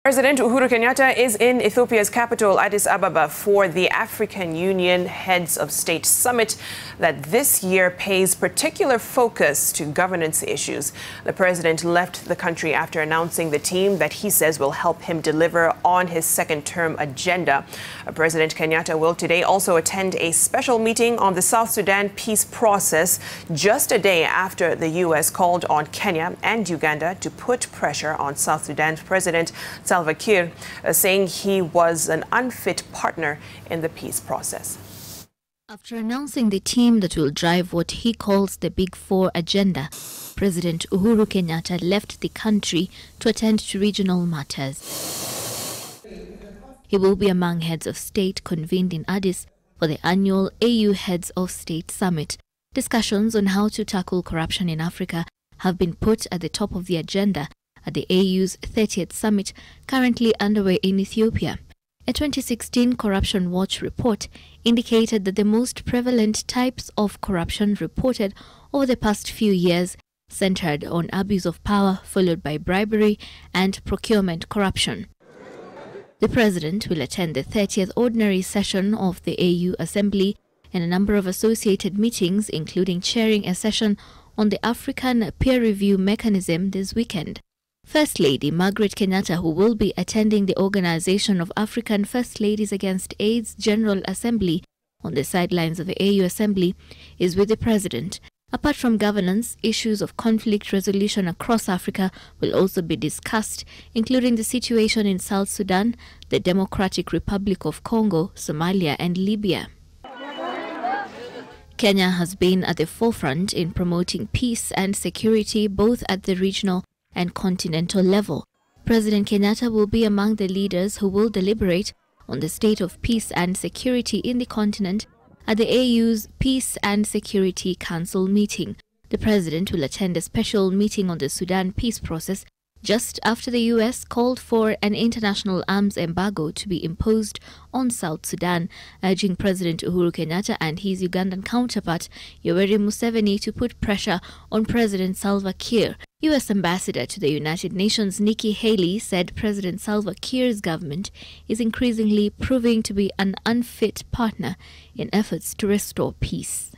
President Uhuru Kenyatta is in Ethiopia's capital, Addis Ababa, for the African Union Heads of State Summit that this year pays particular focus to governance issues. The president left the country after announcing the team that he says will help him deliver on his second-term agenda. President Kenyatta will today also attend a special meeting on the South Sudan peace process, just a day after the U.S. called on Kenya and Uganda to put pressure on South Sudan's President Salva, Kiir, saying he was an unfit partner in the peace process. After announcing the team that will drive what he calls the Big Four agenda, President Uhuru Kenyatta left the country to attend to regional matters. He will be among heads of state convened in Addis for the annual AU Heads of State Summit. Discussions on how to tackle corruption in Africa have been put at the top of the agenda at the AU's 30th summit currently underway in Ethiopia. A 2016 Corruption Watch report indicated that the most prevalent types of corruption reported over the past few years centered on abuse of power, followed by bribery and procurement corruption. The president will attend the 30th ordinary session of the AU Assembly and a number of associated meetings, including chairing a session on the African peer review mechanism this weekend. First Lady Margaret Kenyatta, who will be attending the Organization of African First Ladies Against AIDS General Assembly on the sidelines of the AU Assembly, is with the president. Apart from governance, issues of conflict resolution across Africa will also be discussed, including the situation in South Sudan, the Democratic Republic of Congo, Somalia, and Libya. Kenya has been at the forefront in promoting peace and security both at the regional and continental level. President Kenyatta will be among the leaders who will deliberate on the state of peace and security in the continent at the AU's Peace and Security Council meeting. The president will attend a special meeting on the Sudan peace process just after the U.S. called for an international arms embargo to be imposed on South Sudan, urging President Uhuru Kenyatta and his Ugandan counterpart Yoweri Museveni to put pressure on President Salva Kiir. U.S. Ambassador to the United Nations Nikki Haley said President Salva Kiir's government is increasingly proving to be an unfit partner in efforts to restore peace.